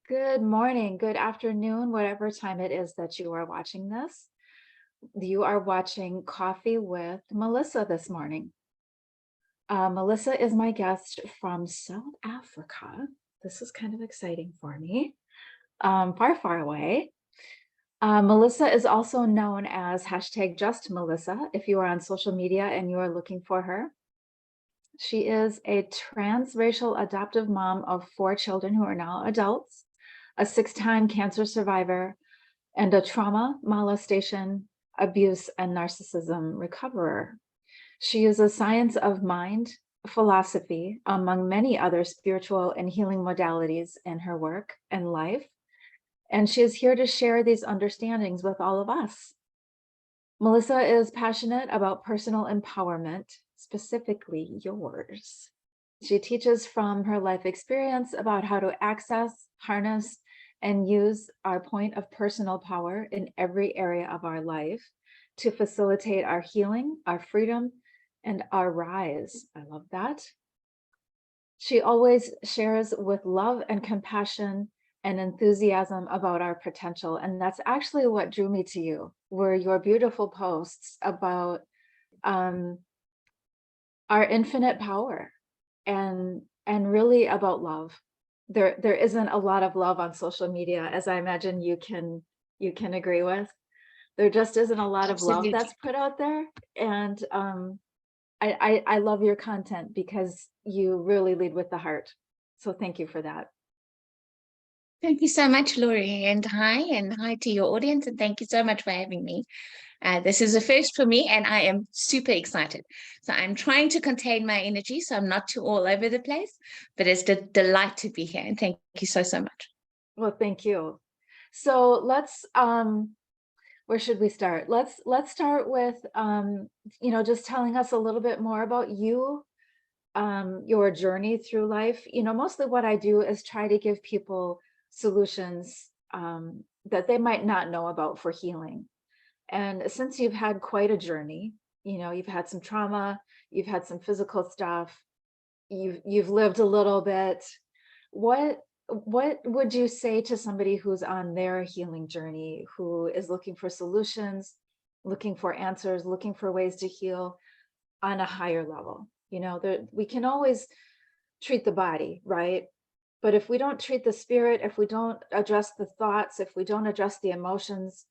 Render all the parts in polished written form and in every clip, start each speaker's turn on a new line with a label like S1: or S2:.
S1: Good morning, good afternoon, whatever time it is that you are watching this. You are watching Coffee with Melissa this morning. Melissa is my guest from South Africa. This is kind of exciting for me, far, far away. Melissa is also known as #JustMelissa if you are on social media and you are looking for her. She is a transracial adoptive mom of 4 children who are now adults, a 6-time cancer survivor, and a trauma, molestation, abuse, and narcissism recoverer. She is a science of mind philosophy, among many other spiritual and healing modalities in her work and life. And she is here to share these understandings with all of us. Melissa is passionate about personal empowerment, specifically yours. She teaches from her life experience about how to access, harness, and use our point of personal power in every area of our life to facilitate our healing, our freedom, and our rise. I love that. She always shares with love and compassion and enthusiasm about our potential. And that's actually what drew me to you, were your beautiful posts about our infinite power and really about love. There isn't a lot of love on social media, as I imagine you can agree with. There just isn't a lot of love
S2: Absolutely.
S1: that's put out there. And I love your content because you really lead with the heart. So thank you for that.
S2: Thank you so much, Laurie, and hi to your audience, and thank you so much for having me. This is a first for me, and I am super excited. So I'm trying to contain my energy so I'm not too all over the place, but it's a delight to be here, and thank you so much.
S1: Well, thank you. So let's where should we start? Let's start with just telling us a little bit more about you, your journey through life. Mostly what I do is try to give people solutions that they might not know about for healing. And since you've had quite a journey, you've had some trauma, you've had some physical stuff, you've lived a little bit. What would you say to somebody who's on their healing journey, who is looking for solutions, looking for answers, looking for ways to heal on a higher level? We can always treat the body, right? But if we don't treat the spirit, if we don't address the thoughts, if we don't address the emotions,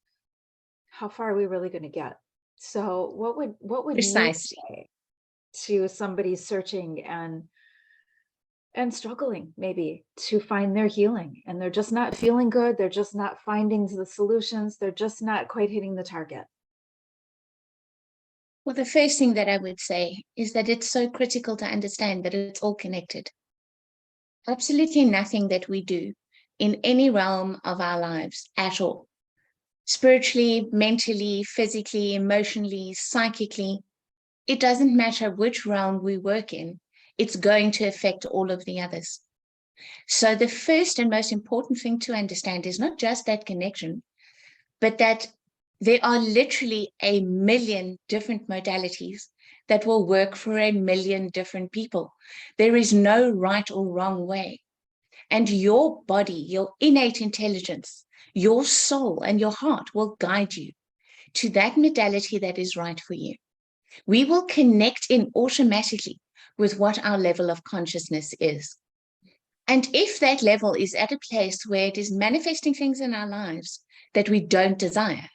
S1: how far are we really going to get? So what would you
S2: Precisely.
S1: say to somebody searching and struggling maybe to find their healing, and they're just not feeling good, they're just not finding the solutions, they're just not quite hitting the target?
S2: Well, the first thing that I would say is that it's so critical to understand that it's all connected. Absolutely nothing that we do in any realm of our lives at all, spiritually, mentally, physically, emotionally, psychically, it doesn't matter which realm we work in, it's going to affect all of the others. So the first and most important thing to understand is not just that connection, but that there are literally a million different modalities that will work for a million different people. There is no right or wrong way. And your body, your innate intelligence, your soul and your heart will guide you to that modality that is right for you. We will connect in automatically with what our level of consciousness is. And if that level is at a place where it is manifesting things in our lives that we don't desire,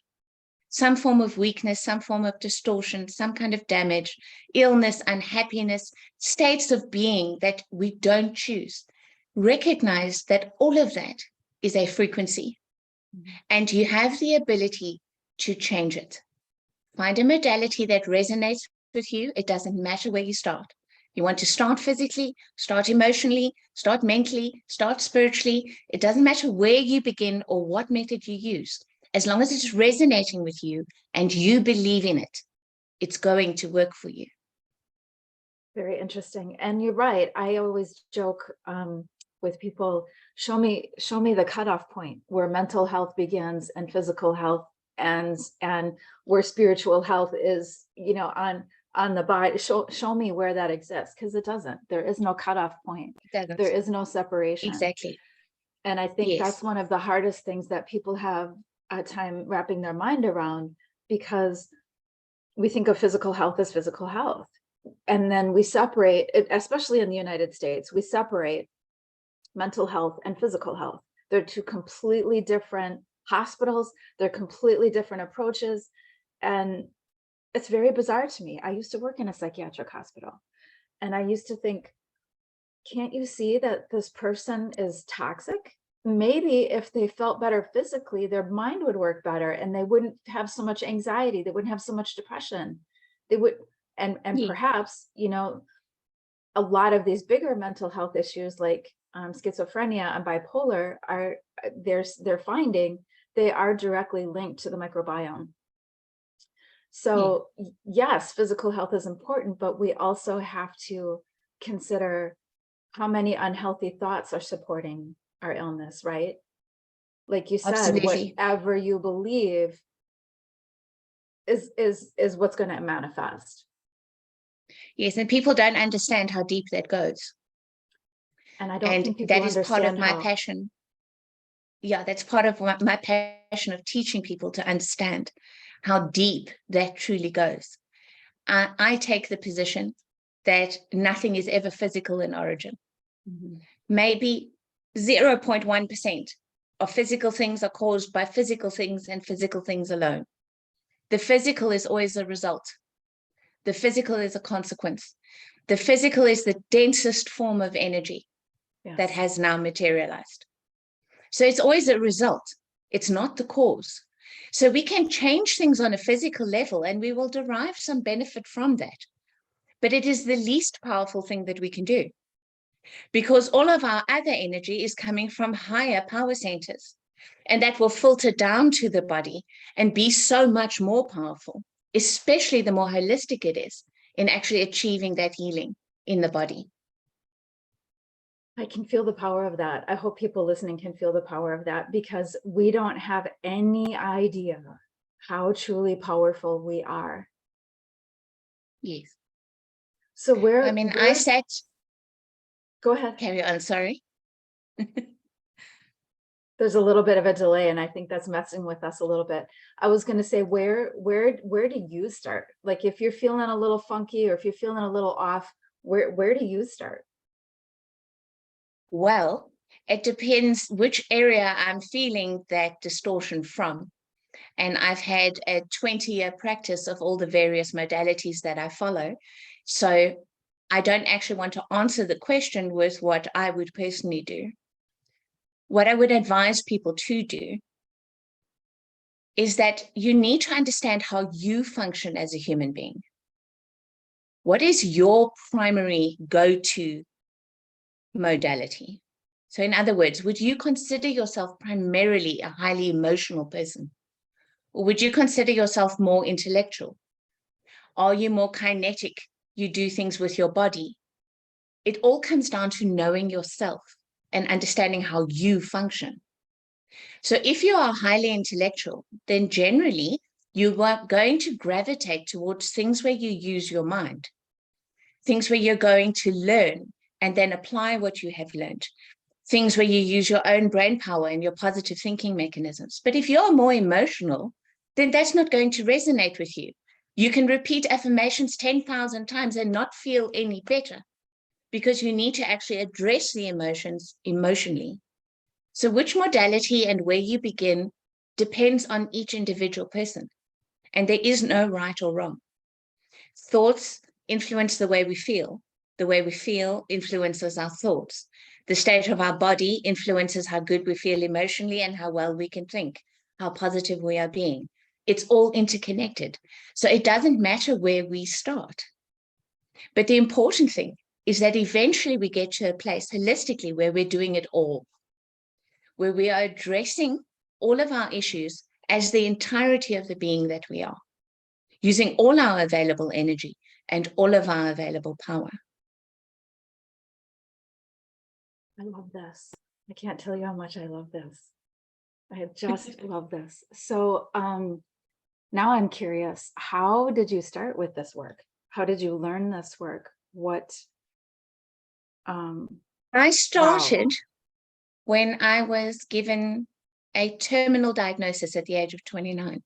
S2: some form of weakness, some form of distortion, some kind of damage, illness, unhappiness, states of being that we don't choose, recognize that all of that is a frequency, and you have the ability to change it. Find a modality that resonates with you. It doesn't matter where you start. You want to start physically, start emotionally, start mentally, start spiritually. It doesn't matter where you begin or what method you use. As long as it's resonating with you and you believe in it, it's going to work for you.
S1: Very interesting. And you're right. I always joke with people, show me the cutoff point where mental health begins and physical health ends, and where spiritual health is, on the body. Show me where that exists, because it doesn't. There is no cutoff point. There is no separation.
S2: Exactly.
S1: And I think
S2: Yes,
S1: that's one of the hardest things that people have a time wrapping their mind around, because we think of physical health as physical health. And then we separate it, especially in the United States, we separate mental health and physical health. They're two completely different hospitals, they're completely different approaches. And it's very bizarre to me. I used to work in a psychiatric hospital, and I used to think, can't you see that this person is toxic? Maybe if they felt better physically, their mind would work better and they wouldn't have so much anxiety, they wouldn't have so much depression. They would, and
S2: yeah,
S1: perhaps, a lot of these bigger mental health issues like schizophrenia and bipolar are they're finding they are directly linked to the microbiome.
S2: yeah,
S1: So yes, physical health is important, but we also have to consider how many unhealthy thoughts are supporting our illness, right? Like you said,
S2: absolutely.
S1: whatever you believe is what's going to manifest.
S2: Yes, and people don't understand how deep that goes.
S1: And I don't
S2: And
S1: think people
S2: that is part of
S1: understand
S2: my
S1: how.
S2: passion. Yeah, that's part of my passion of teaching people to understand how deep that truly goes. I take the position that nothing is ever physical in origin.
S1: Mhm.
S2: Maybe 0.1% of physical things are caused by physical things and physical things alone. The physical is always a result. The physical is a consequence. The physical is the densest form of energy that
S1: Yes.
S2: has now materialized. So it's always a result. It's not the cause. So we can change things on a physical level and we will derive some benefit from that. But it is the least powerful thing that we can do, because all of our other energy is coming from higher power centers. And that will filter down to the body and be so much more powerful, especially the more holistic it is in actually achieving that healing in the body.
S1: I can feel the power of that. I hope people listening can feel the power of that, because we don't have any idea how truly powerful we are.
S2: Yes.
S1: So
S2: I mean, I sat,
S1: go ahead.
S2: carry on, sorry.
S1: There's a little bit of a delay, and I think that's messing with us a little bit. I was going to say, where do you start? Like if you're feeling a little funky or if you're feeling a little off, where do you start?
S2: Well, it depends which area I'm feeling that distortion from. And I've had a 20-year practice of all the various modalities that I follow. So I don't actually want to answer the question with what I would personally do. What I would advise people to do is that you need to understand how you function as a human being. What is your primary go-to modality? So in other words, would you consider yourself primarily a highly emotional person? Or would you consider yourself more intellectual? Are you more kinetic? You do things with your body. It all comes down to knowing yourself and understanding how you function. So if you are highly intellectual, then generally you are going to gravitate towards things where you use your mind, things where you're going to learn and then apply what you have learned, things where you use your own brain power and your positive thinking mechanisms. But if you're more emotional, then that's not going to resonate with you. You can repeat affirmations 10,000 times and not feel any better, because you need to actually address the emotions emotionally. So which modality and where you begin depends on each individual person. And there is no right or wrong. Thoughts influence the way we feel. The way we feel influences our thoughts. The state of our body influences how good we feel emotionally and how well we can think, how positive we are being. It's all interconnected. So it doesn't matter where we start. But the important thing is that eventually we get to a place holistically where we're doing it all, where we are addressing all of our issues as the entirety of the being that we are, using all our available energy and all of our available power.
S1: I love this. I can't tell you how much I love this. I just love this. So now I'm curious, how did you start with this work? How did you learn this work? What
S2: I
S1: wow.
S2: started when I was given a terminal diagnosis at the age of 29.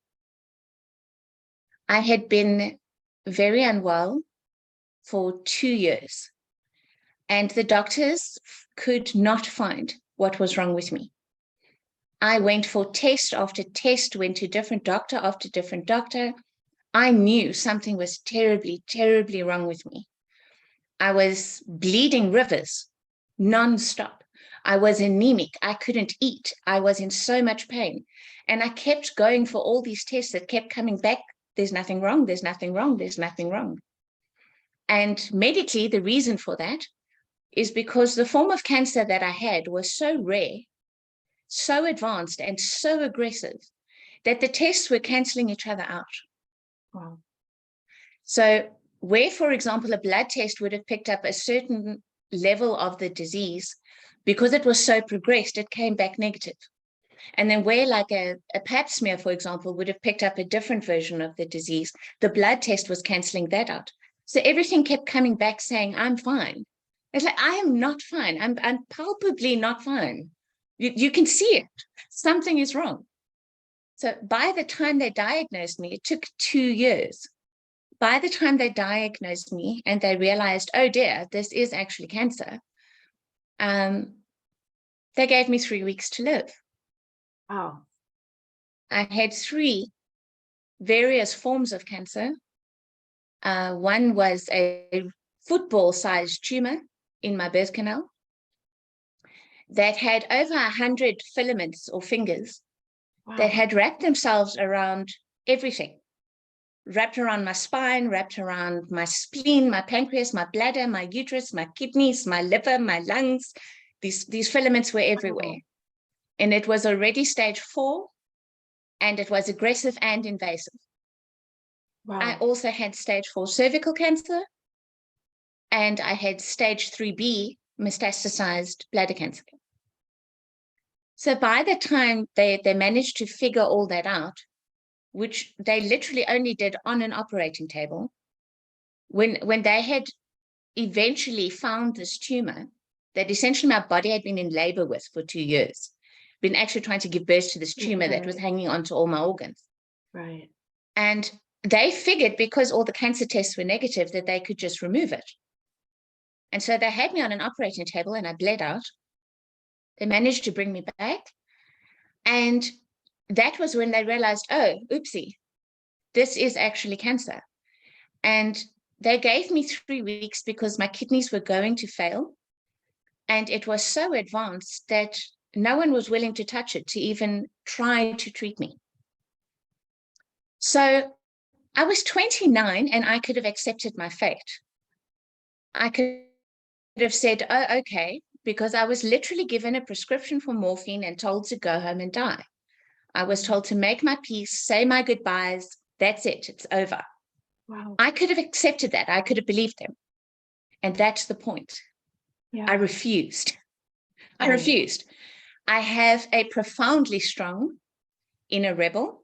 S2: I had been very unwell for 2 years, and the doctors could not find what was wrong with me. I went for test after test, went to different doctor after different doctor. I knew something was terribly, terribly wrong with me. I was bleeding rivers non-stop. I was anemic. I couldn't eat. I was in so much pain. And I kept going for all these tests that kept coming back. There's nothing wrong. There's nothing wrong. There's nothing wrong. And medically, the reason for that is because the form of cancer that I had was so rare, so advanced, and so aggressive that the tests were canceling each other out.
S1: Wow.
S2: So where, for example, a blood test would have picked up a certain level of the disease, because it was so progressed, it came back negative. And then where like a pap smear, for example, would have picked up a different version of the disease, the blood test was canceling that out. So everything kept coming back saying, I'm fine. It's like, I am not fine. I'm palpably not fine. You can see it. Something is wrong. So by the time they diagnosed me, it took 2 years. By the time they diagnosed me and they realized, oh dear, this is actually cancer, they gave me 3 weeks to live.
S1: Wow.
S2: I had 3 various forms of cancer. One was a football-sized tumor in my birth canal that had over 100 filaments or fingers that had wrapped themselves around everything. Wrapped around my spine, wrapped around my spleen, my pancreas, my bladder, my uterus, my kidneys, my liver, my lungs. These filaments were everywhere. And it was already stage 4, and it was aggressive and invasive.
S1: Wow.
S2: I also had stage 4 cervical cancer, and I had stage 3B metastasized bladder cancer. So by the time they managed to figure all that out, which they literally only did on an operating table, when they had eventually found this tumor that essentially my body had been in labor with for 2 years, been actually trying to give birth to this tumor that was hanging onto all my organs.
S1: Right.
S2: And they figured, because all the cancer tests were negative, that they could just remove it. And so they had me on an operating table and I bled out. They managed to bring me back. And that was when they realized, oh, oopsie, this is actually cancer. And they gave me 3 weeks because my kidneys were going to fail. And it was so advanced that no one was willing to touch it, to even try to treat me. So I was 29 and I could have accepted my fate. I could have said, oh, okay, because I was literally given a prescription for morphine and told to go home and die. I was told to make my peace, say my goodbyes. That's it. It's over.
S1: Wow.
S2: I could have accepted that. I could have believed them. And that's the point.
S1: Yeah.
S2: I refused. I refused. I have a profoundly strong inner rebel.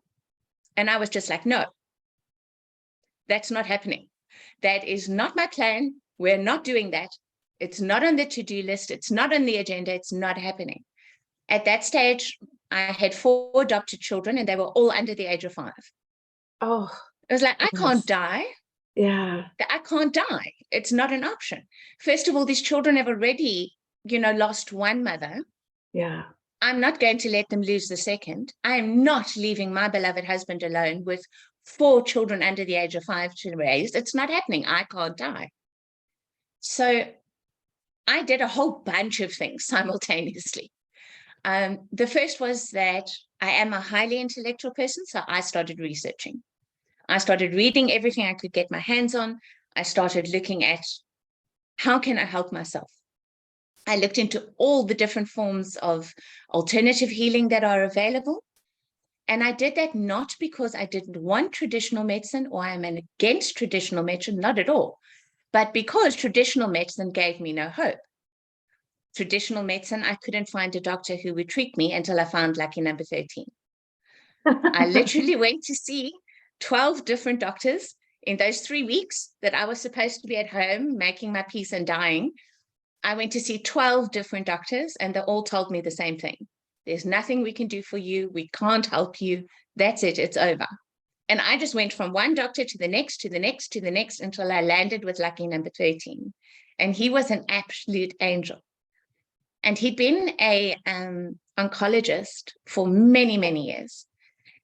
S2: And I was just like, no, that's not happening. That is not my plan. We're not doing that. It's not on the to-do list. It's not on the agenda. It's not happening. At that stage, I had 4 adopted children and they were all under the age of 5.
S1: Oh,
S2: it was like, I
S1: goodness.
S2: can't die.
S1: Yeah.
S2: I can't die. It's not an option. First of all, these children have already, lost one mother.
S1: Yeah.
S2: I'm not going to let them lose the second. I am not leaving my beloved husband alone with 4 children under the age of 5 to raise. It's not happening. I can't die. So I did a whole bunch of things simultaneously. The first was that I am a highly intellectual person, so I started researching. I started reading everything I could get my hands on. I started looking at how can I help myself. I looked into all the different forms of alternative healing that are available. And I did that not because I didn't want traditional medicine or I'm against traditional medicine, not at all, but because traditional medicine gave me no hope. Traditional medicine, I couldn't find a doctor who would treat me until I found lucky number 13. I literally went to see 12 different doctors in those 3 weeks that I was supposed to be at home making my peace and dying. I went to see 12 different doctors, and they all told me the same thing. There's nothing we can do for you. We can't help you. That's it. It's over. And I just went from one doctor to the next, to the next, to the next, until I landed with lucky number 13. And he was an absolute angel. And he'd been a oncologist for many, many years.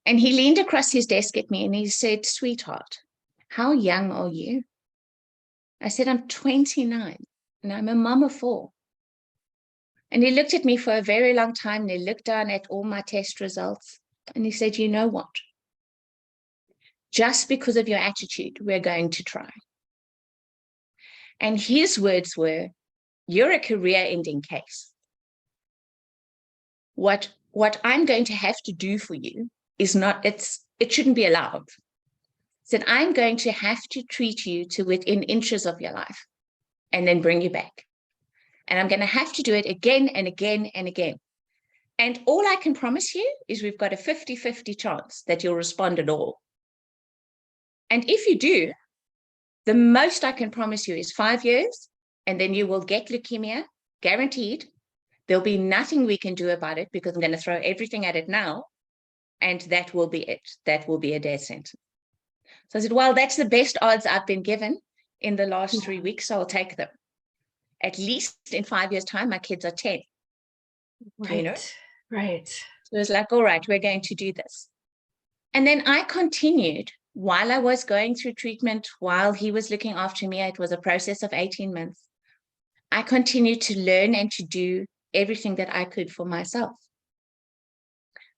S2: And he leaned across his desk at me and he said, "Sweetheart, how young are you?" I said, "I'm 29 and I'm a mom of 4. And he looked at me for a very long time and he looked down at all my test results and he said, "You know what? Just because of your attitude, we're going to try." And his words were, "You're a career-ending case. What I'm going to have to do for you is not, it shouldn't be allowed. Said, I'm going to have to treat you to within inches of your life and then bring you back. And I'm going to have to do it again and again and again. And all I can promise you is we've got a 50-50 chance that you'll respond at all. And if you do, the most I can promise you is 5 years, and then you will get leukemia, guaranteed. There'll be nothing we can do about it because I'm going to throw everything at it now, and that will be it. That will be a death sentence." So I said, "Well, that's the best odds I've been given in the last 3 weeks, so I'll take them. At least in 5 years' time, my kids are 10.
S1: Right.
S2: You know?
S1: Right.
S2: So it was like, all right, we're going to do this. And then I continued while I was going through treatment, while he was looking after me. It was a process of 18 months. I continued to learn and to do everything that I could for myself.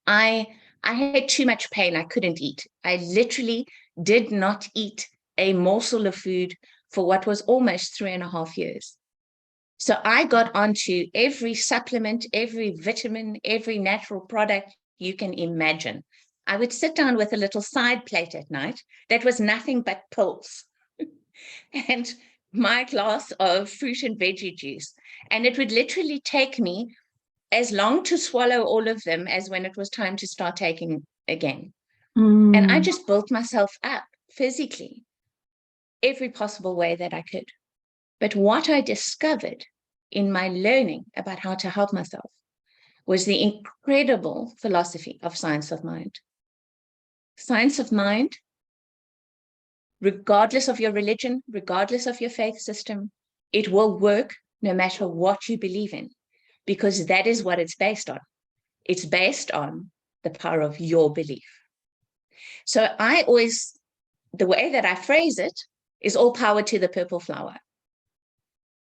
S2: I had too much pain. I couldn't eat. I literally did not eat a morsel of food for what was almost 3.5 years. So I got onto every supplement, every vitamin, every natural product you can imagine. I would sit down with a little side plate at night that was nothing but pills and my glass of fruit and veggie juice. And it would literally take me as long to swallow all of them as when it was time to start taking again. And I just built myself up physically, every possible way that I could. But what I discovered in my learning about how to help myself was the incredible philosophy of science of mind. Science of mind, regardless of your religion, regardless of your faith system, it will work no matter what you believe in, because that is what it's based on. It's based on the power of your belief. So I always, the way that I phrase it is all power to the purple flower.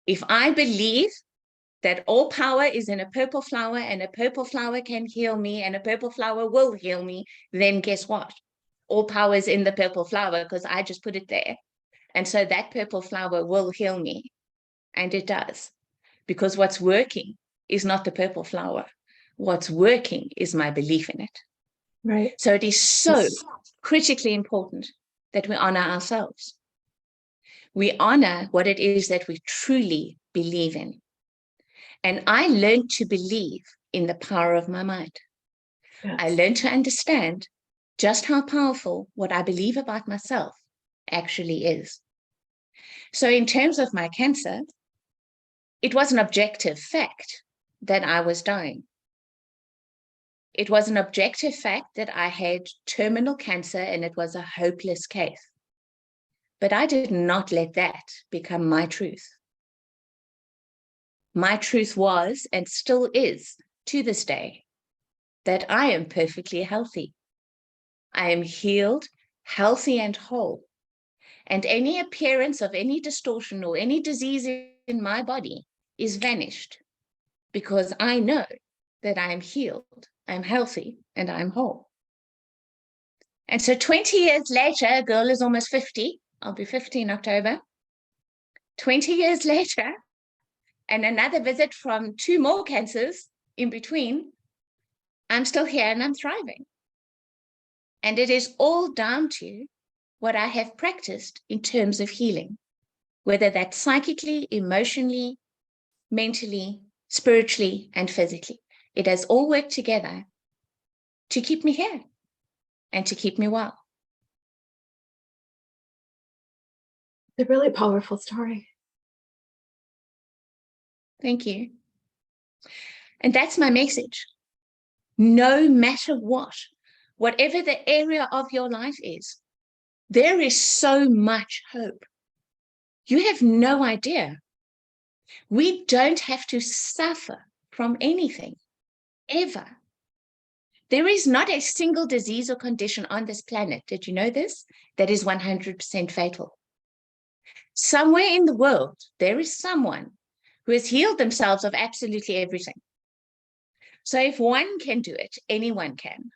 S2: If I believe that all power is in a purple flower and a purple flower can heal me and a purple flower will heal me, then guess what? All power is in the purple flower because I just put it there. And so that purple flower will heal me. And it does. Because what's working is not the purple flower. What's working is my belief in it.
S1: Right.
S2: So it is so critically important that we honor ourselves. We honor what it is that we truly believe in. And I learned to believe in the power of my mind.
S1: Yes.
S2: I learned to understand just how powerful what I believe about myself actually is. So in terms of my cancer, it was an objective fact that I was dying. It was an objective fact that I had terminal cancer and it was a hopeless case. But I did not let that become my truth. My truth was, and still is to this day, that I am perfectly healthy. I am healed, healthy, and whole. And any appearance of any distortion or any disease in my body is vanished because I know that I am healed, I'm healthy, and I'm whole. And so 20 years later, a girl is almost 50. I'll be 50 in October. 20 years later, and another visit from 2 more cancers in between, I'm still here and I'm thriving. And it is all down to what I have practiced in terms of healing, whether that's psychically, emotionally, mentally, spiritually, and physically. It has all worked together to keep me here and to keep me well.
S1: It's a really powerful story.
S2: Thank you. And that's my message. No matter what, whatever the area of your life is, there is so much hope. You have no idea. We don't have to suffer from anything, ever. There is not a single disease or condition on this planet, did you know this, that is 100% fatal. Somewhere in the world, there is someone who has healed themselves of absolutely everything. So if one can do it, anyone can.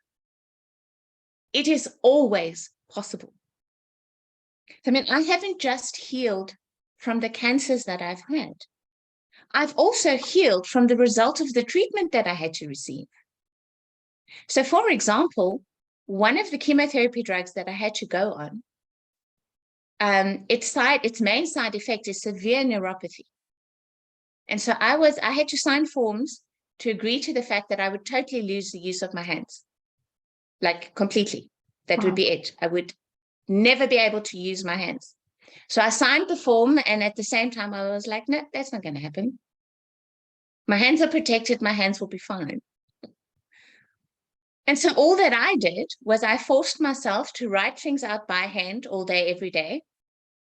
S2: It is always possible. I mean, I haven't just healed from the cancers that I've had. I've also healed from the result of the treatment that I had to receive. So, for example, one of the chemotherapy drugs that I had to go on, its main side effect is severe neuropathy. And so I had to sign forms to agree to the fact that I would totally lose the use of my hands, like completely. That would be it. I would never be able to use my hands. So I signed the form, and at the same time, I was like, no, that's not going to happen. My hands are protected. My hands will be fine. And so all that I did was I forced myself to write things out by hand all day, every day.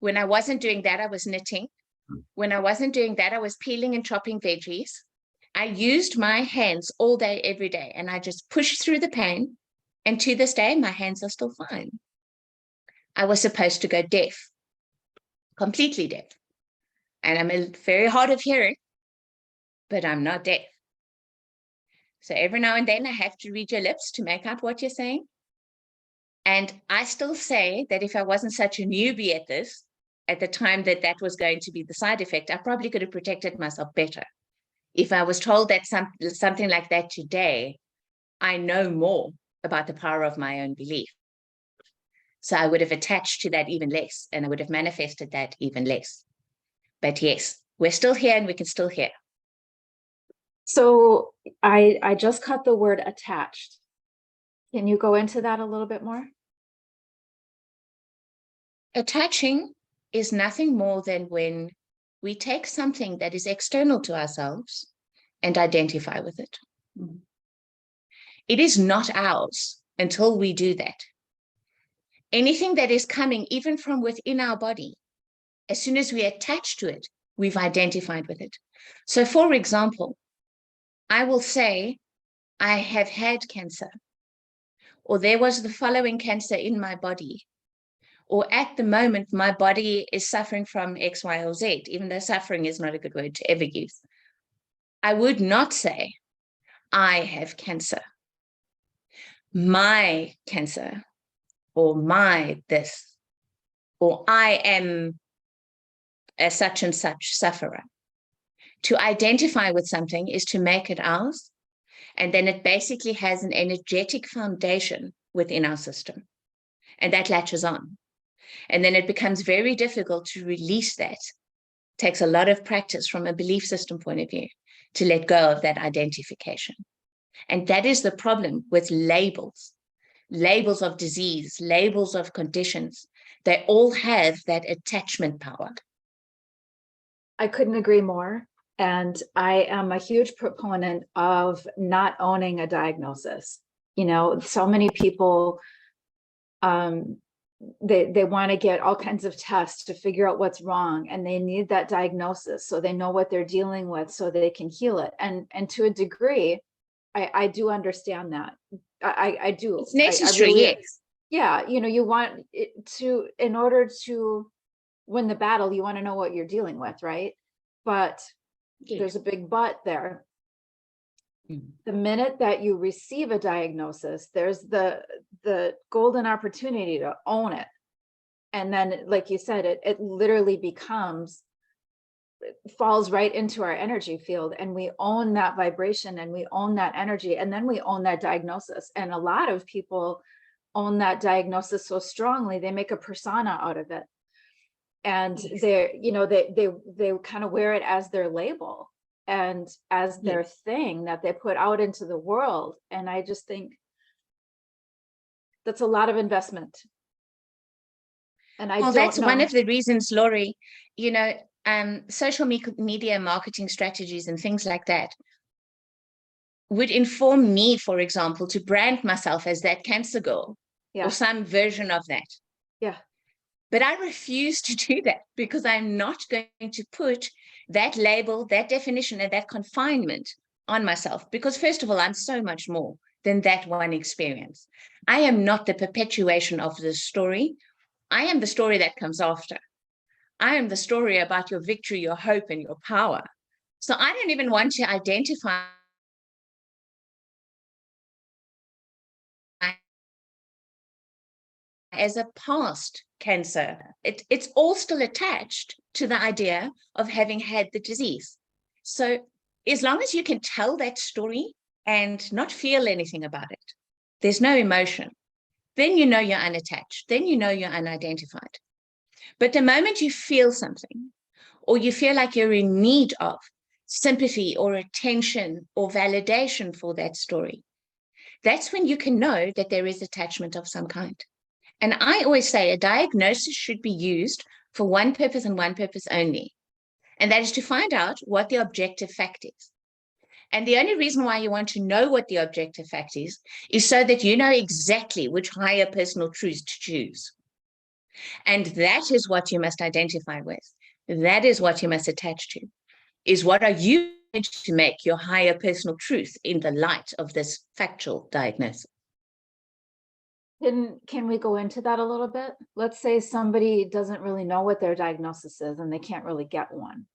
S2: When I wasn't doing that, I was knitting. When I wasn't doing that, I was peeling and chopping veggies. I used my hands all day, every day, and I just pushed through the pain. And to this day, my hands are still fine. I was supposed to go deaf, completely deaf. And I'm very hard of hearing, but I'm not deaf. So every now and then I have to read your lips to make out what you're saying. And I still say that if I wasn't such a newbie at this, at the time that was going to be the side effect, I probably could have protected myself better. If I was told that something like that today, I know more about the power of my own belief. So I would have attached to that even less, and I would have manifested that even less. But yes, we're still here and we can still hear.
S1: So I just caught the word attached. Can you go into that a little bit more?
S2: Attaching is nothing more than when we take something that is external to ourselves and identify with it. Mm-hmm. It is not ours until we do that. Anything that is coming even from within our body, as soon as we attach to it, we've identified with it. So, for example, I will say, I have had cancer, or there was the following cancer in my body, or at the moment, my body is suffering from X, Y, or Z, even though suffering is not a good word to ever use. I would not say, I have cancer, my cancer, or my this, or I am a such and such sufferer. To identify with something is to make it ours, and then it basically has an energetic foundation within our system, and that latches on. And then it becomes very difficult to release that. It takes a lot of practice from a belief system point of view to let go of that identification. And that is the problem with labels of disease, labels of conditions. They all have that attachment power.
S1: I couldn't agree more. And I am a huge proponent of not owning a diagnosis. You know, so many people, they want to get all kinds of tests to figure out what's wrong, and they need that diagnosis so they know what they're dealing with so they can heal it. And to a degree, I do understand that. I do.
S2: It's necessary,
S1: I really,
S2: yes.
S1: Yeah, you know, you want it to, in order to win the battle, you want to know what you're dealing with, right? But there's a big but there. The minute that you receive a diagnosis, there's the golden opportunity to own it. And then, like you said, it literally falls right into our energy field, and we own that vibration and we own that energy, and then we own that diagnosis. And a lot of people own that diagnosis so strongly, they make a persona out of it. And they're, you know, they kind of wear it as their label and as their thing that they put out into the world. And I just think that's a lot of investment. And
S2: that's one of the reasons, Laurie, you know, social media marketing strategies and things like that would inform me, for example, to brand myself as that cancer girl or some version of that.
S1: Yeah.
S2: But I refuse to do that because I'm not going to put that label, that definition, and that confinement on myself. Because first of all, I'm so much more than that one experience. I am not the perpetuation of the story. I am the story that comes after. I am the story about your victory, your hope, and your power. So I don't even want to identify as a past cancer. It's all still attached to the idea of having had the disease. So as long as you can tell that story and not feel anything about it, there's no emotion, then you know you're unattached, then you know you're unidentified. But the moment you feel something, or you feel like you're in need of sympathy or attention or validation for that story, that's when you can know that there is attachment of some kind. And I always say a diagnosis should be used for one purpose and one purpose only. And that is to find out what the objective fact is. And the only reason why you want to know what the objective fact is so that you know exactly which higher personal truth to choose. And that is what you must identify with. That is what you must attach to, is what are you going to make your higher personal truth in the light of this factual diagnosis.
S1: Can we go into that a little bit? Let's say somebody doesn't really know what their diagnosis is and they can't really get one.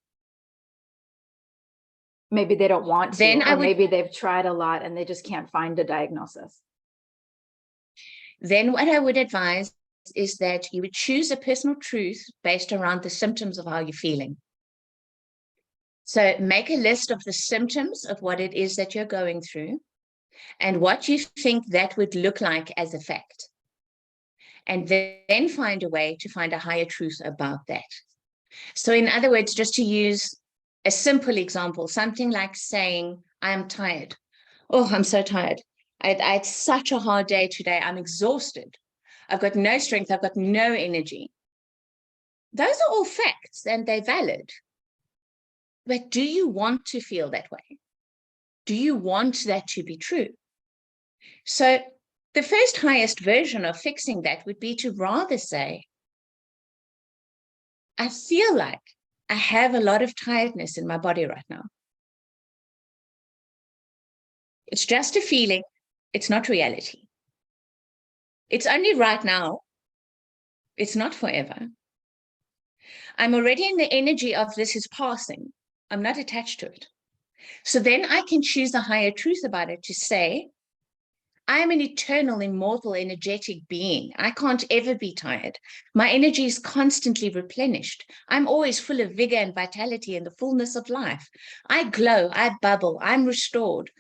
S1: Maybe they don't want to, or maybe they've tried a lot and they just can't find a diagnosis.
S2: Then what I would advise is that you would choose a personal truth based around the symptoms of how you're feeling. So make a list of the symptoms of what it is that you're going through and what you think that would look like as a fact. And then find a way to find a higher truth about that. So in other words, just to use a simple example, something like saying, I'm tired. Oh, I'm so tired. I had such a hard day today. I'm exhausted. I've got no strength. I've got no energy. Those are all facts and they're valid. But do you want to feel that way? Do you want that to be true? So the first highest version of fixing that would be to rather say, I feel like I have a lot of tiredness in my body right now. It's just a feeling. It's not reality. It's only right now. It's not forever. I'm already in the energy of this is passing. I'm not attached to it. So then I can choose a higher truth about it to say, I am an eternal, immortal, energetic being. I can't ever be tired. My energy is constantly replenished. I'm always full of vigor and vitality and the fullness of life. I glow, I bubble, I'm restored.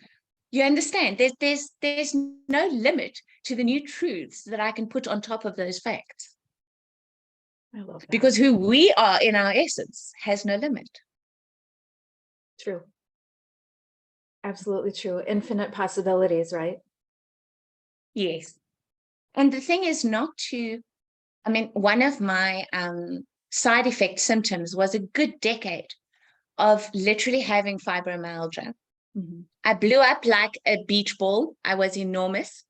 S2: You understand? There's no limit to the new truths that I can put on top of those facts.
S1: I love that.
S2: Because who we are in our essence has no limit.
S1: True. Absolutely true. Infinite possibilities, right?
S2: Yes. And the thing is not to, I mean, one of my side effect symptoms was a good decade of literally having fibromyalgia.
S1: Mm-hmm.
S2: I blew up like a beach ball. I was enormous.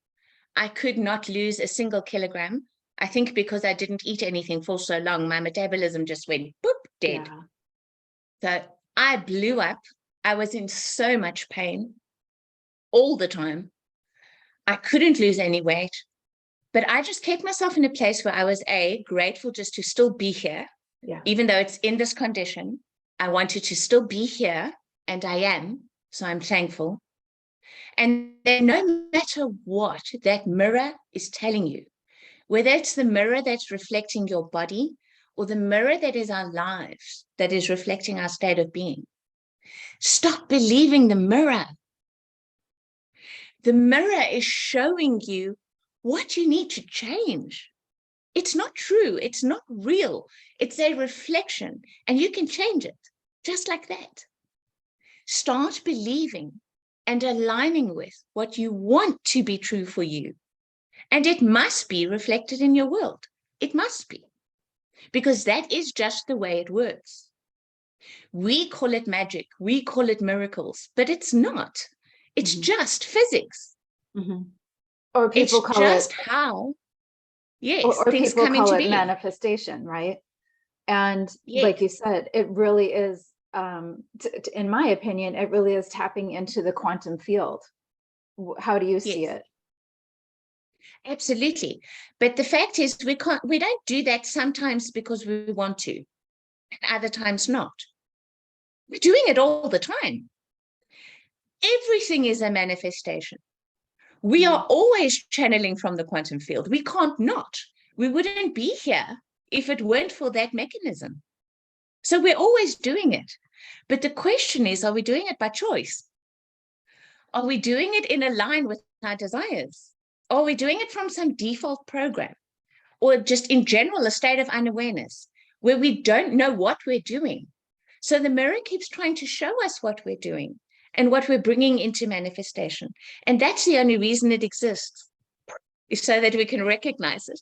S2: I could not lose a single kilogram. I think because I didn't eat anything for so long, my metabolism just went boop, dead.
S1: Yeah.
S2: So I blew up. I was in so much pain all the time. I couldn't lose any weight, but I just kept myself in a place where I was grateful just to still be here.
S1: Yeah.
S2: Even though it's in this condition, I wanted to still be here, and I am. So I'm thankful. And then no matter what that mirror is telling you, whether it's the mirror that's reflecting your body or the mirror that is our lives, that is reflecting our state of being, stop believing the mirror. The mirror is showing you what you need to change. It's not true. It's not real. It's a reflection, and you can change it just like that. Start believing and aligning with what you want to be true for you. And it must be reflected in your world. It must be, because that is just the way it works. We call it magic, we call it miracles, but it's not. It's just physics.
S1: Or people
S2: It's
S1: call it,
S2: just how, yes,
S1: or
S2: things
S1: people
S2: come
S1: call
S2: into
S1: it
S2: being.
S1: manifestation, right? And like
S2: Yes,
S1: you said, it really is, in my opinion, it really is tapping into the quantum field. How do you see
S2: yes,
S1: it?
S2: absolutely. But the fact is, we don't do that sometimes because we want to, and other times not. We're doing it all the time. Everything is a manifestation. We are always channeling from the quantum field. We can't not. We wouldn't be here if it weren't for that mechanism. So we're always doing it. But the question is, are we doing it by choice? Are we doing it in a line with our desires? Are we doing it from some default program? Or just in general, a state of unawareness where we don't know what we're doing? So the mirror keeps trying to show us what we're doing and what we're bringing into manifestation. And that's the only reason it exists, is so that we can recognize it.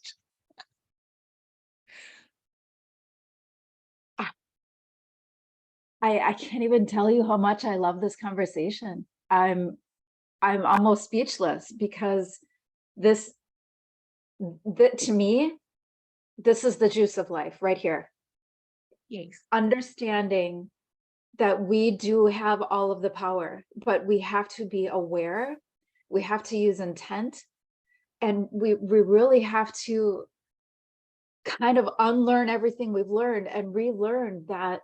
S1: I can't even tell you how much I love this conversation. I'm almost speechless because this, that to me, this is the juice of life right here.
S2: Yes.
S1: Understanding that we do have all of the power, but we have to be aware. We have to use intent, and we really have to kind of unlearn everything we've learned and relearn that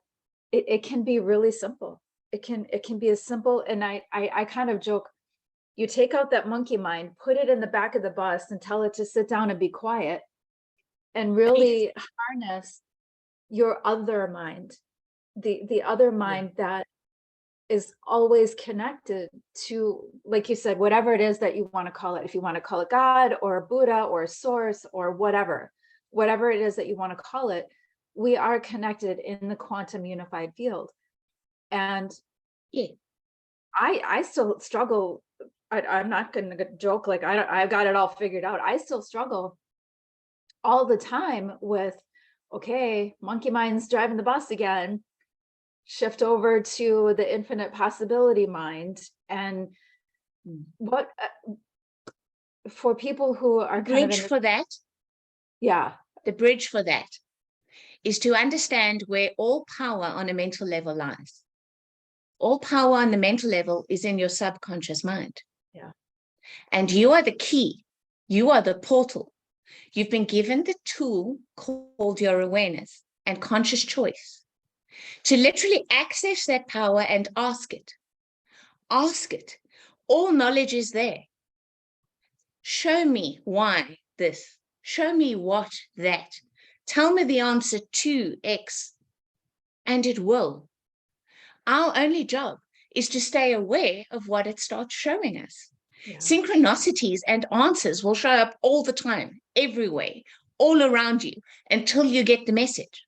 S1: it can be really simple. It can be as simple. And I kind of joke, you take out that monkey mind, put it in the back of the bus and tell it to sit down and be quiet, and really harness your other mind, the other mind that is always connected to, like you said, whatever it is that you want to call it. If you want to call it God or Buddha or source or whatever it is that you want to call it, we are connected in the quantum unified field. And I still struggle. I'm not going to joke like I've got it all figured out. I still struggle all the time with, okay, monkey mind's driving the bus again, shift over to the infinite possibility mind. And what, for people who are kind of in
S2: For that,
S1: yeah,
S2: the bridge for that is to understand where all power on a mental level lies. All power on the mental level is in your subconscious mind.
S1: yeah,
S2: And you are the key. You are the portal. You've been given the tool called your awareness and conscious choice to literally access that power and ask it. Ask it. All knowledge is there. Show me why this. Show me what that. Tell me the answer to X, and it will. Our only job is to stay aware of what it starts showing us.
S1: yeah.
S2: Synchronicities and answers will show up all the time, everywhere, all around you, until you get the message.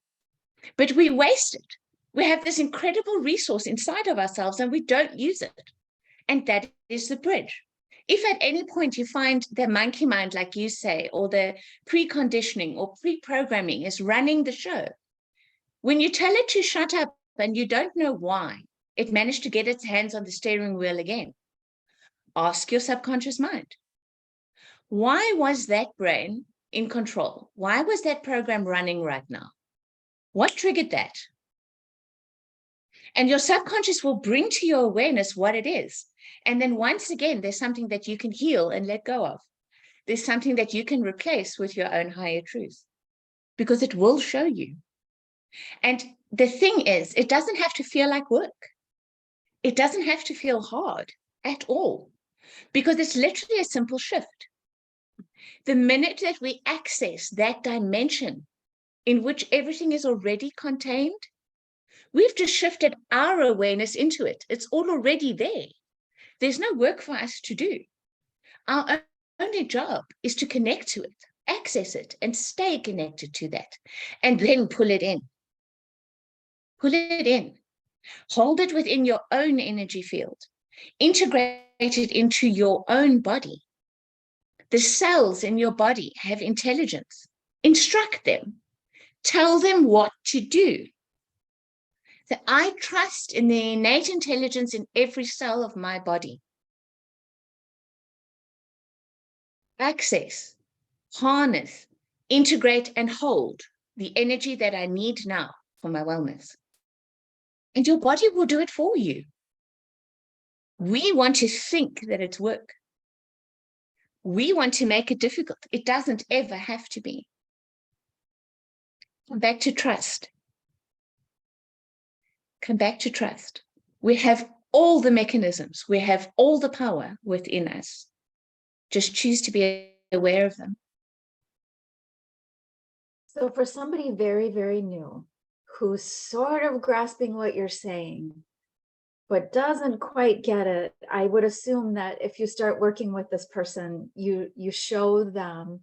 S2: But we waste it. We have this incredible resource inside of ourselves and we don't use it. And that is the bridge. If at any point you find the monkey mind, like you say, or the preconditioning or pre-programming is running the show, when you tell it to shut up and you don't know why it managed to get its hands on the steering wheel again, ask your subconscious mind, why was that brain in control? Why was that program running right now? What triggered that? And your subconscious will bring to your awareness what it is. And then once again, there's something that you can heal and let go of. There's something that you can replace with your own higher truth, because it will show you. And the thing is, it doesn't have to feel like work. It doesn't have to feel hard at all, because it's literally a simple shift. The minute that we access that dimension in which everything is already contained, we've just shifted our awareness into it. It's all already there. There's no work for us to do. Our only job is to connect to it, access it, and stay connected to that, and then pull it in. Pull it in. Hold it within your own energy field. Integrate it into your own body. The cells in your body have intelligence. Instruct them. Tell them what to do. So I trust in the innate intelligence in every cell of my body. Access, harness, integrate, and hold the energy that I need now for my wellness. And your body will do it for you. We want to think that it's work. We want to make it difficult. It doesn't ever have to be. Come back to trust. Come back to trust. We have all the mechanisms. We have all the power within us. Just choose to be aware of them.
S1: So for somebody very, very new, who's sort of grasping what you're saying, but doesn't quite get it, I would assume that if you start working with this person, you show them,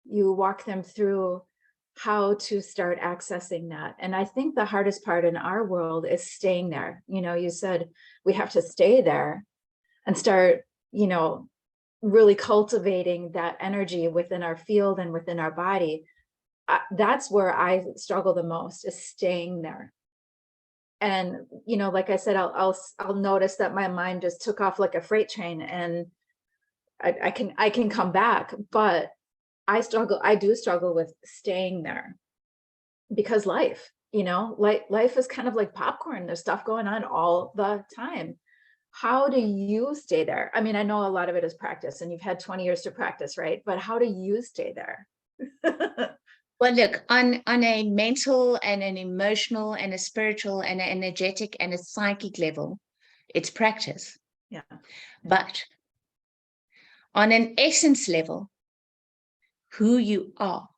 S1: you walk them through how to start accessing that. And I think the hardest part in our world is staying there. You know, you said we have to stay there and start, you know, really cultivating that energy within our field and within our body. That's where I struggle the most, is staying there. And, you know, like I said, I'll notice that my mind just took off like a freight train, and I can come back, but I do struggle with staying there, because life, you know, life is kind of like popcorn. There's stuff going on all the time. How do you stay there? I mean, I know a lot of it is practice, and you've had 20 years to practice, right? But how do you stay there?
S2: Well, look, on a mental and an emotional and a spiritual and an energetic and a psychic level, it's practice.
S1: Yeah.
S2: But on an essence level, who you are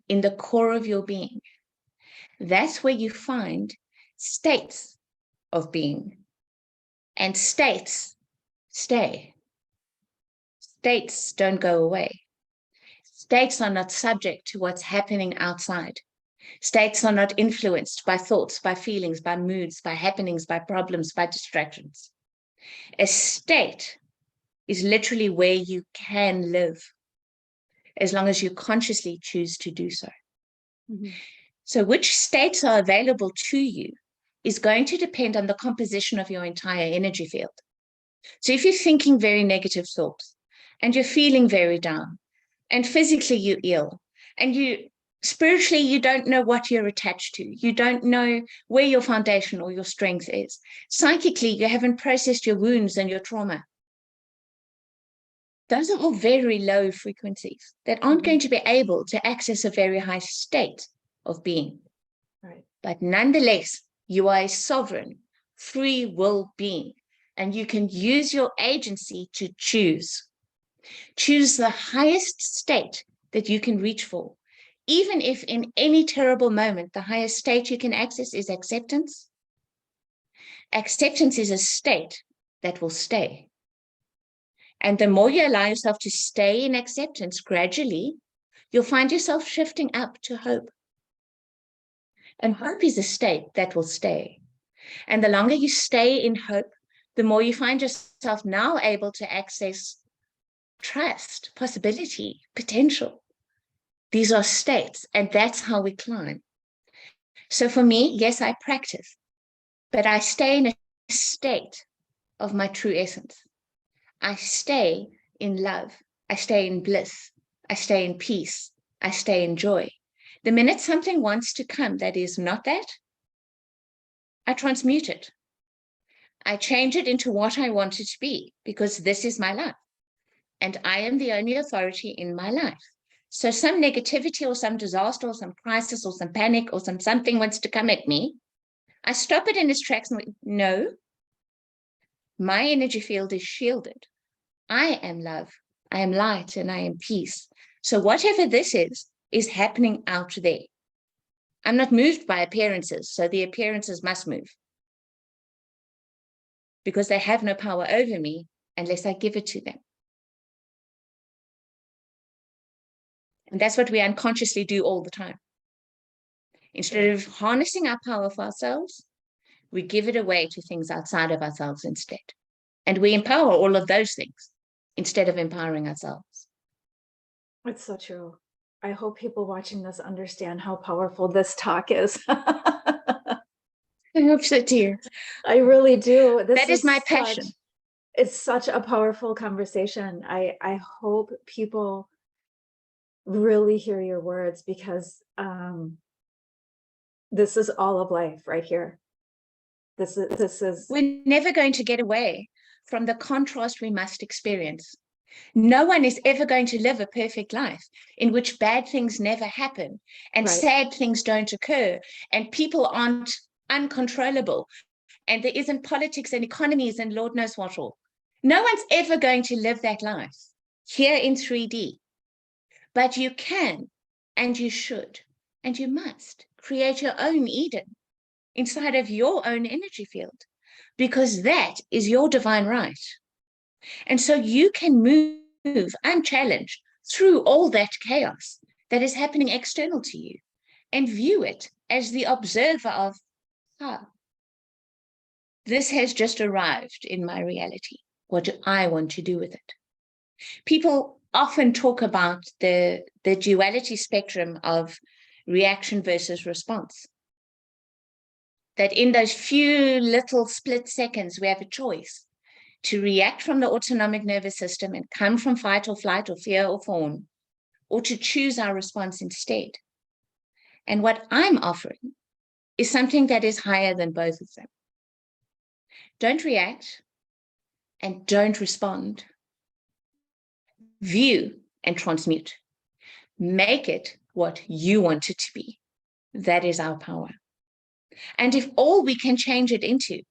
S2: in the core of your being, that's where you find states of being. And states stay. States don't go away. States are not subject to what's happening outside. States are not influenced by thoughts, by feelings, by moods, by happenings, by problems, by distractions. A state is literally where you can live, as long as you consciously choose to do so.
S1: Mm-hmm.
S2: So which states are available to you is going to depend on the composition of your entire energy field. So if you're thinking very negative thoughts, and you're feeling very down, and physically you're ill, and spiritually you don't know what you're attached to, you don't know where your foundation or your strength is, psychically you haven't processed your wounds and your trauma, those are all very low frequencies that aren't going to be able to access a very high state of being.
S1: Right.
S2: But nonetheless, you are a sovereign, free will being, and you can use your agency to choose. Choose the highest state that you can reach for. Even if in any terrible moment, the highest state you can access is acceptance. Acceptance is a state that will stay. And the more you allow yourself to stay in acceptance, gradually, you'll find yourself shifting up to hope. And hope is a state that will stay. And the longer you stay in hope, the more you find yourself now able to access trust, possibility, potential. These are states, and that's how we climb. So for me, yes, I practice, but I stay in a state of my true essence. I stay in love. I stay in bliss. I stay in peace. I stay in joy. The minute something wants to come that is not that, I transmute it. I change it into what I want it to be, because this is my life. And I am the only authority in my life. So some negativity or some disaster or some crisis or some panic or something wants to come at me, I stop it in its tracks and no, my energy field is shielded. I am love, I am light, and I am peace. So whatever this is happening out there. I'm not moved by appearances, so the appearances must move, because they have no power over me unless I give it to them. And that's what we unconsciously do all the time. Instead of harnessing our power for ourselves, we give it away to things outside of ourselves instead. And we empower all of those things instead of empowering ourselves.
S1: It's so true. I hope people watching this understand how powerful this talk is.
S2: I hope so too.
S1: I really do.
S2: That is my passion.
S1: It's such a powerful conversation. I hope people really hear your words, because this is all of life right here. This is
S2: We're never going to get away from the contrast we must experience. No one is ever going to live a perfect life in which bad things never happen and
S1: right.
S2: sad things don't occur and people aren't uncontrollable and there isn't politics and economies and Lord knows what all. No one's ever going to live that life here in 3D. But you can, and you should, and you must create your own Eden inside of your own energy field, because that is your divine right. And so you can move unchallenged through all that chaos that is happening external to you and view it as the observer of, this has just arrived in my reality. What do I want to do with it? People often talk about the duality spectrum of reaction versus response. That in those few little split seconds, we have a choice to react from the autonomic nervous system and come from fight or flight or fear or fawn, or to choose our response instead. And what I'm offering is something that is higher than both of them. Don't react and don't respond. View and transmute. Make it what you want it to be. That is our power. And if all we can change it into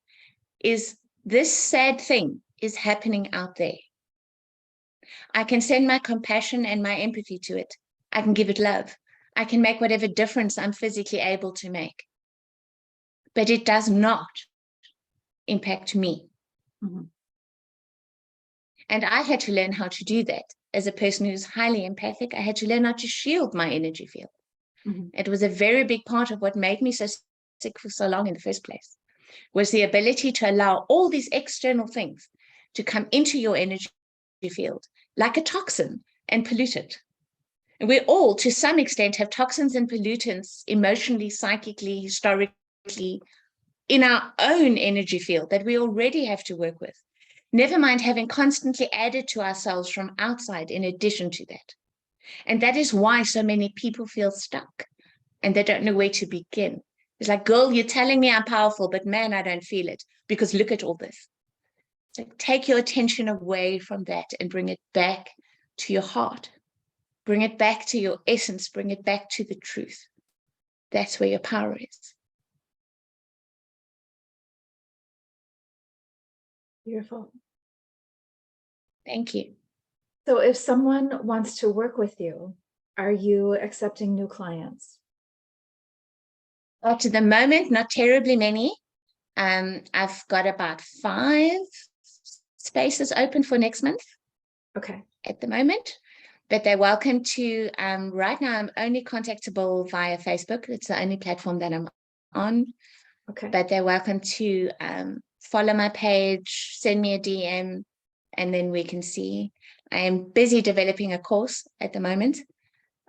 S2: is this sad thing is happening out there, I can send my compassion and my empathy to it. I can give it love. I can make whatever difference I'm physically able to make. But it does not impact me.
S1: Mm-hmm.
S2: And I had to learn how to do that. As a person who's highly empathic, I had to learn how to shield my energy field. Mm-hmm. It was a very big part of what made me so sick for so long in the first place, was the ability to allow all these external things to come into your energy field like a toxin and pollute it. And we all, to some extent, have toxins and pollutants emotionally, psychically, historically, in our own energy field that we already have to work with. Never mind having constantly added to ourselves from outside in addition to that. And that is why so many people feel stuck and they don't know where to begin. It's like, girl, you're telling me I'm powerful, but man, I don't feel it because look at all this. It's like, take your attention away from that and bring it back to your heart. Bring it back to your essence. Bring it back to the truth. That's where your power is.
S1: Beautiful.
S2: Thank you.
S1: So if someone wants to work with you, are you accepting new clients?
S2: Up to the moment, not terribly many. I've got about 5 spaces open for next month.
S1: Okay.
S2: At the moment, but they're welcome to, right now I'm only contactable via Facebook. It's the only platform that I'm on.
S1: Okay.
S2: But they're welcome to follow my page, send me a DM, and then we can see. I am busy developing a course at the moment.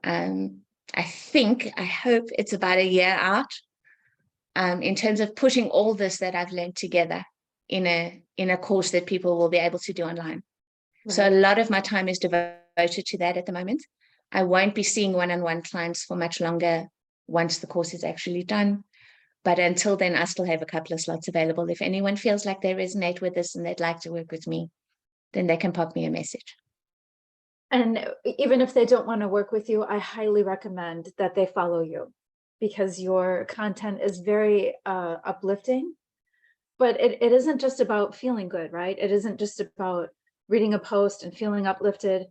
S2: I hope it's about a year out, in terms of putting all this that I've learned together in a course that people will be able to do online. Right. So a lot of my time is devoted to that at the moment. I won't be seeing one-on-one clients for much longer once the course is actually done. But until then, I still have a couple of slots available. If anyone feels like they resonate with this and they'd like to work with me, then they can pop me a message.
S1: And even if they don't want to work with you, I highly recommend that they follow you, because your content is very uplifting. But it isn't just about feeling good, right? It isn't just about reading a post and feeling uplifted.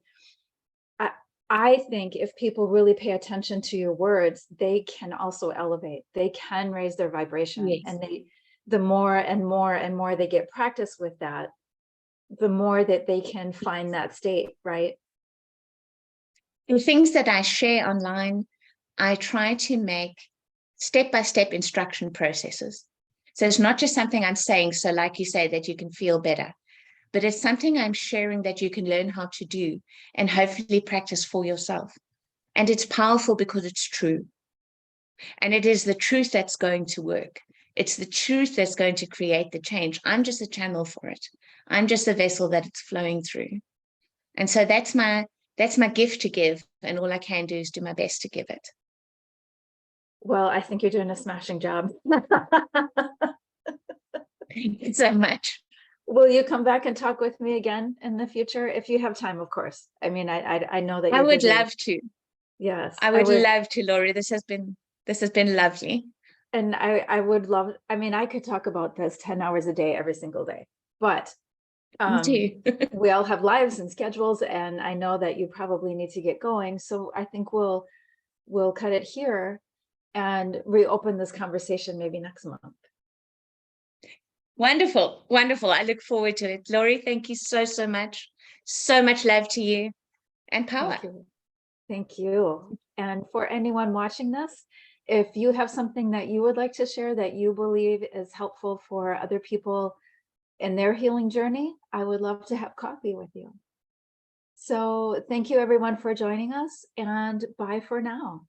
S1: I think if people really pay attention to your words, they can also elevate. They can raise their vibration. Yes. And the more and more and more they get practice with that, the more that they can find that state, right?
S2: The things that I share online, I try to make step-by-step instruction processes. So it's not just something I'm saying, so like you say, that you can feel better, but it's something I'm sharing that you can learn how to do and hopefully practice for yourself. And it's powerful because it's true. And it is the truth that's going to work. It's the truth that's going to create the change. I'm just a channel for it. I'm just a vessel that it's flowing through. And so that's my gift to give. And all I can do is do my best to give it.
S1: Well, I think you're doing a smashing job.
S2: Thank you so much.
S1: Will you come back and talk with me again in the future? If you have time, of course. I mean, I know that
S2: I
S1: you're
S2: would
S1: busy.
S2: love to.
S1: Yes,
S2: I would love to, Laurie. This has been lovely.
S1: And I would love, I mean, I could talk about this 10 hours a day, every single day, but
S2: Me too.
S1: we all have lives and schedules, and I know that you probably need to get going. So I think we'll cut it here and reopen this conversation maybe next month.
S2: Wonderful. Wonderful. I look forward to it. Laurie, thank you so, so much. So much love to you and power.
S1: Thank you. Thank you. And for anyone watching this, if you have something that you would like to share that you believe is helpful for other people in their healing journey, I would love to have coffee with you. So thank you everyone for joining us, and bye for now.